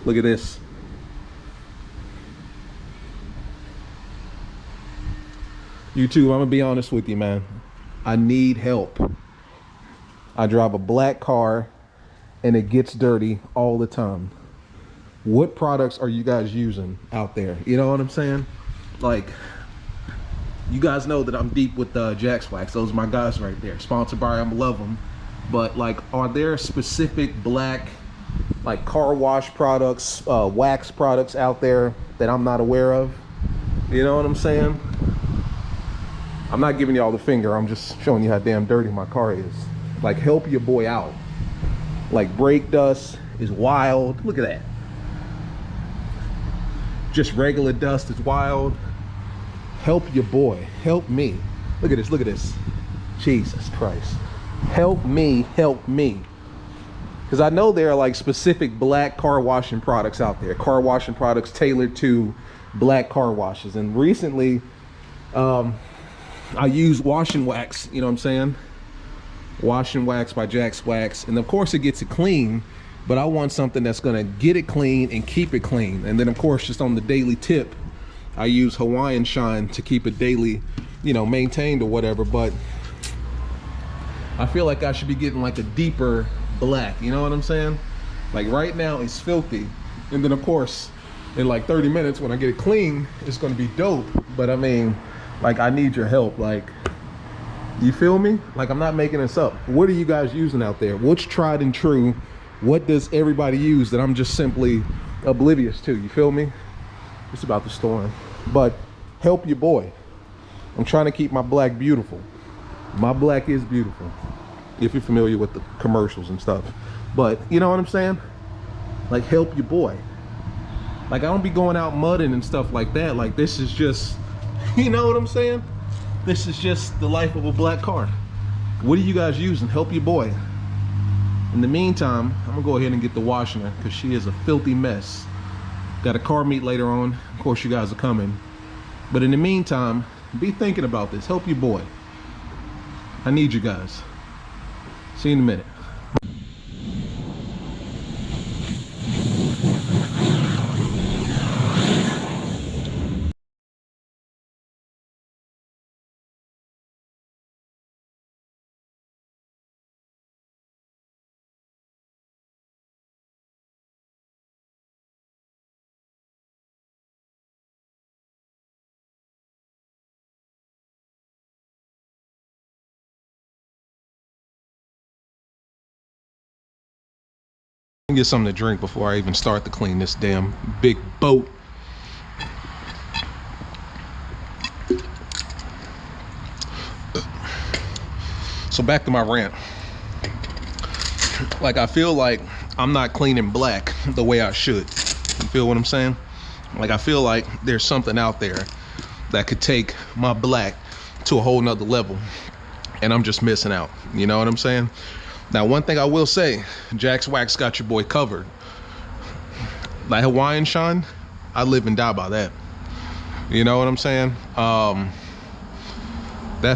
Look at this. YouTube, I'm gonna be honest with you, man. I need help. I drive a black car and it gets dirty all the time. What products are you guys using out there? You know what I'm saying? Like, you guys know that I'm deep with Jack's Wax. Those are my guys right there. Sponsored by them, love them. But like, are there specific black, like car wash products, wax products out there that I'm not aware of? You know what I'm saying? I'm not giving y'all the finger. I'm just showing you how damn dirty my car is. Like, help your boy out. Like, brake dust is wild. Look at that. Just regular dust is wild. Help your boy. Help me. Look at this. Look at this. Jesus Christ. Help me. Help me. Because I know there are like specific black car washing products out there. Car washing products tailored to black car washes. And recently, I use washing wax. You know what I'm saying? Washing wax by Jack's Wax. And of course it gets it clean. But I want something that's gonna get it clean and keep it clean. And then of course, just on the daily tip, I use Hawaiian Shine to keep it daily, you know, maintained or whatever. But I feel like I should be getting like a deeper black, you know what I'm saying? Like right now it's filthy. And then of course, in like 30 minutes when I get it clean, it's gonna be dope. But I mean, like, I need your help. Like, you feel me? Like, I'm not making this up. What are you guys using out there? What's tried and true? What does everybody use that I'm just simply oblivious to? You feel me? It's about to storm. But help your boy. I'm trying to keep my black beautiful. My black is beautiful, if you're familiar with the commercials and stuff. But you know what I'm saying? Like, help your boy. Like, I don't be going out mudding and stuff like that. Like, this is just, you know what I'm saying? This is just the life of a black car. What are you guys using? Help your boy. In the meantime, I'm gonna go ahead and get the washing her because she is a filthy mess. Got a car meet later on. Of course, you guys are coming. But in the meantime, be thinking about this. Help your boy. I need you guys. See you in a minute. Get something to drink before I even start to clean this damn big boat. So back to my rant. Like, I feel like I'm not cleaning black the way I should. You feel what I'm saying? Like, I feel like there's something out there that could take my black to a whole nother level, and I'm just missing out. You know what I'm saying? Now, one thing I will say, Jack's Wax got your boy covered. Like Hawaiian Shine, I live and die by that. You know what I'm saying? That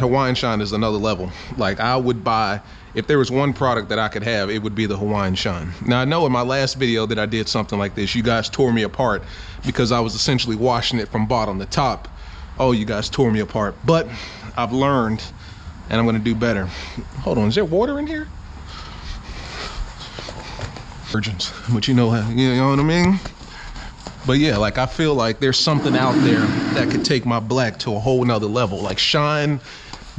Hawaiian Shine is another level. Like, I would buy, if there was one product that I could have, it would be the Hawaiian Shine. Now, I know in my last video that I did something like this, you guys tore me apart because I was essentially washing it from bottom to top. Oh, you guys tore me apart. But I've learned, and I'm gonna do better. Hold on, is there water in here? Virgins, but you know what I mean? But yeah, like, I feel like there's something out there that could take my black to a whole nother level, like shine,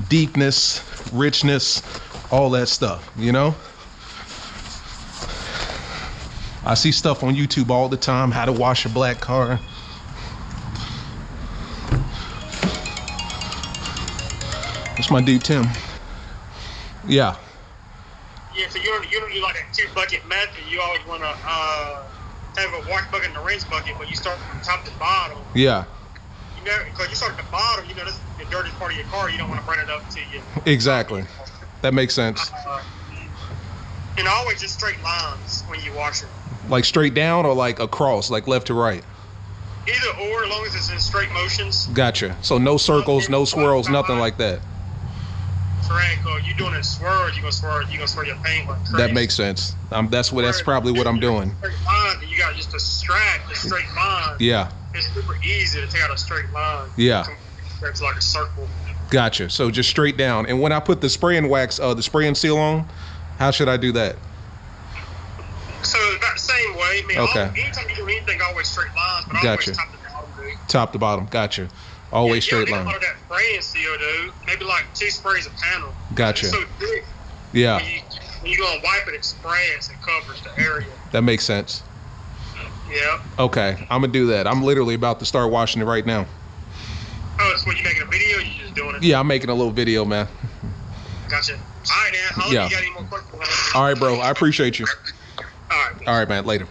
deepness, richness, all that stuff, you know? I see stuff on YouTube all the time, how to wash a black car. That's my dude Tim. Yeah. Yeah, so you don't do like a 2-bucket method. You always want to have a wash bucket and a rinse bucket, but you start from top to bottom. Yeah. You know, because you start at the bottom, you know, this is the dirtiest part of your car. You don't want to bring it up to you. Exactly. That makes sense. And always just straight lines when you wash it. Like straight down or like across, like left to right? Either or, as long as it's in straight motions. Gotcha. So no circles, no swirls, nothing like that. Correct. Or you doing a swirl, you gonna swirl your paint like crazy. That makes sense. That's probably what I'm doing. You out just a straight line, Yeah. it's super easy to take out a straight line. Yeah. It's like a circle. Gotcha. So just straight down. And when I put the spray and wax, the spray and seal on, how should I do that? So about the same way. I mean, Okay. Anytime you do anything, always straight lines, but Gotcha. always top to bottom, dude. Top to bottom. Gotcha. Always straight line. line. Of that spray and seal, dude. Maybe like 2 sprays a panel. Gotcha. It's so thick. Yeah. When you go and wipe it, it sprays and covers the area. That makes sense. Yeah. Okay. I'm going to do that. I'm literally about to start washing it right now. Oh, so when you making a video, or you just doing it? Yeah, I'm making a little video, man. Gotcha. All right, man. I'll Yeah. you got any more questions? All right, bro. I appreciate you. All right. All right, man. Later.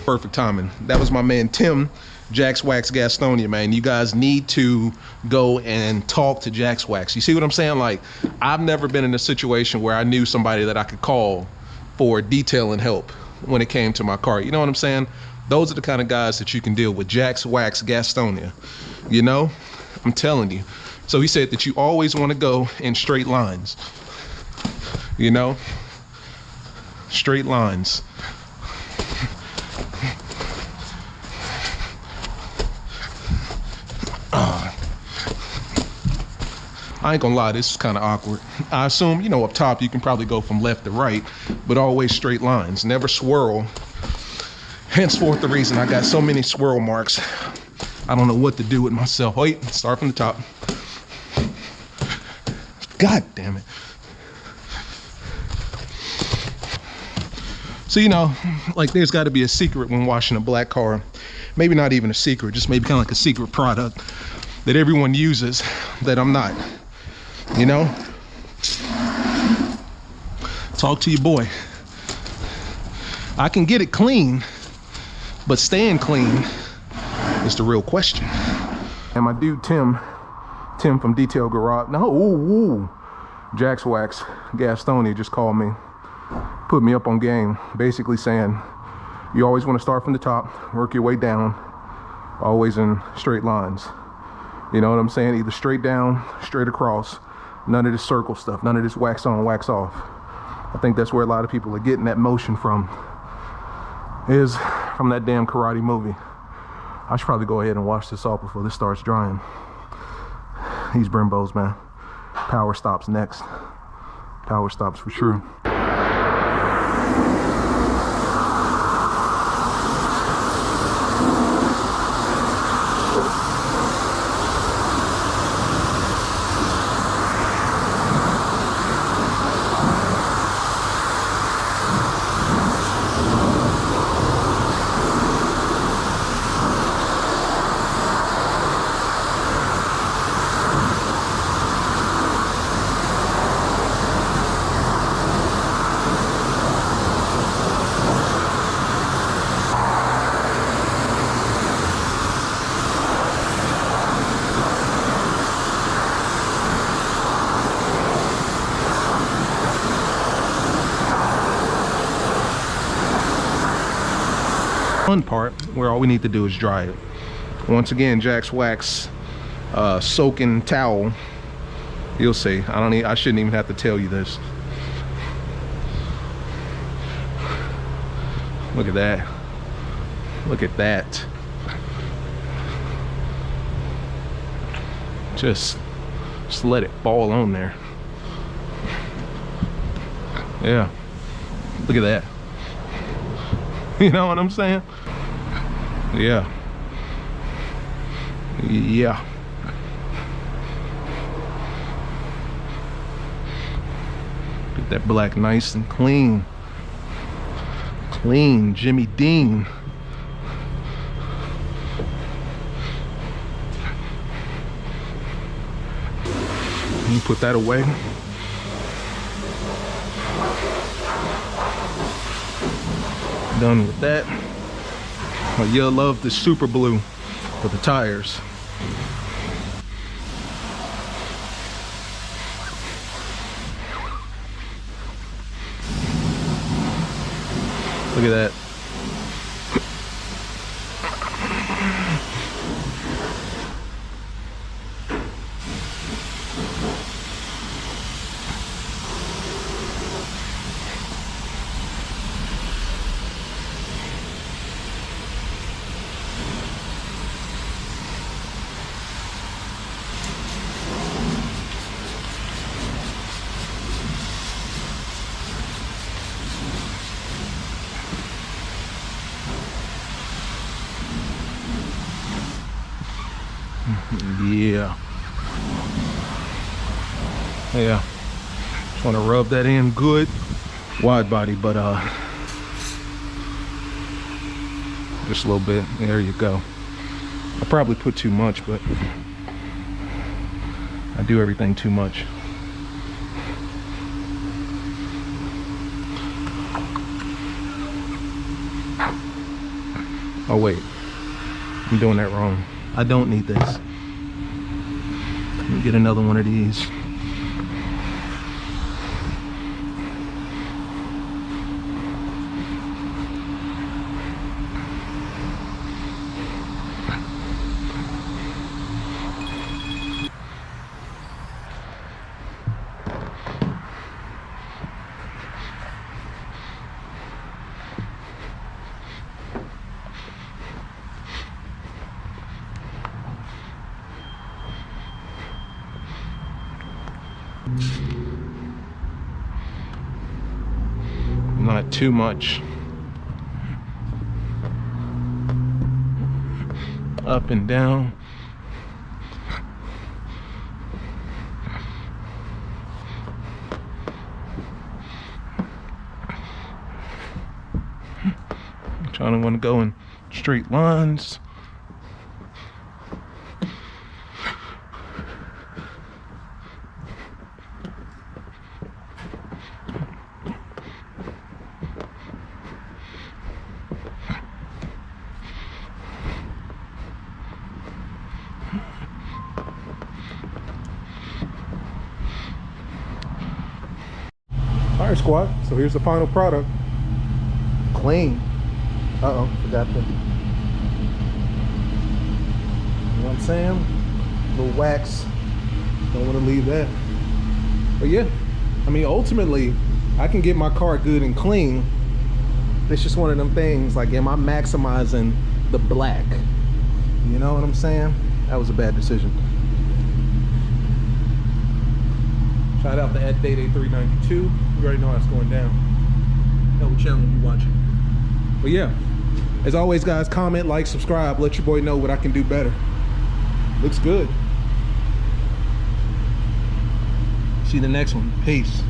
Perfect timing. That was my man Tim, Jax Wax Gastonia, man. You guys need to go and talk to Jax Wax. You see what I'm saying? Like, I've never been in a situation where I knew somebody that I could call for detail and help when it came to my car. You know what I'm saying? Those are the kind of guys that you can deal with. Jax Wax Gastonia. You know? I'm telling you. So he said that you always want to go in straight lines. You know? Straight lines. I ain't gonna lie, this is kind of awkward. I assume, you know, up top you can probably go from left to right, but always straight lines, never swirl. Henceforth the reason I got so many swirl marks. I don't know what to do with myself. Wait, start from the top. God damn it. So, you know, like there's got to be a secret when washing a black car. Maybe not even a secret, just maybe kind of like a secret product that everyone uses that I'm not. You know? Talk to your boy. I can get it clean, but staying clean is the real question. And my dude Tim from Detail Garage, Jax Wax Gastonia just called me, put me up on game, basically saying you always want to start from the top, work your way down, always in straight lines. You know what I'm saying? Either straight down, straight across, none of this circle stuff, none of this wax on, wax off. I think that's where a lot of people are getting that motion from, is from that damn karate movie. I should probably go ahead and wash this off before this starts drying. These Brimbos, man. Power stops next. Power stops for sure. Fun part where all we need to do is dry it. Once again, Jax Wax soaking towel. You'll see. I shouldn't even have to tell you this. Look at that. Look at that. Just let it fall on there. Yeah. Look at that. You know what I'm saying? Yeah. Yeah. Get that black nice and clean. Clean, Jimmy Dean. You put that away. Done with that. Oh, you'll love the super blue for the tires. Look at that. Yeah. Yeah. Just want to rub that in good. Wide body, but just a little bit. There you go. I probably put too much, but I do everything too much. Oh wait, I'm doing that wrong. I don't need this. Let me get another one of these. Not too much. Up and down. I'm trying to want to go in straight lines. All right, squad, so here's the final product. Clean. Uh-oh, forgot the, you know what I'm saying? Little wax, don't want to leave that. But yeah, I mean, ultimately, I can get my car good and clean. It's just one of them things, like, am I maximizing the black? You know what I'm saying? That was a bad decision. Shout out to @DayDay392. You already know how it's going down. Know what channel you watching. But yeah, as always, guys, comment, like, subscribe. Let your boy know what I can do better. Looks good. See you the next one. Peace.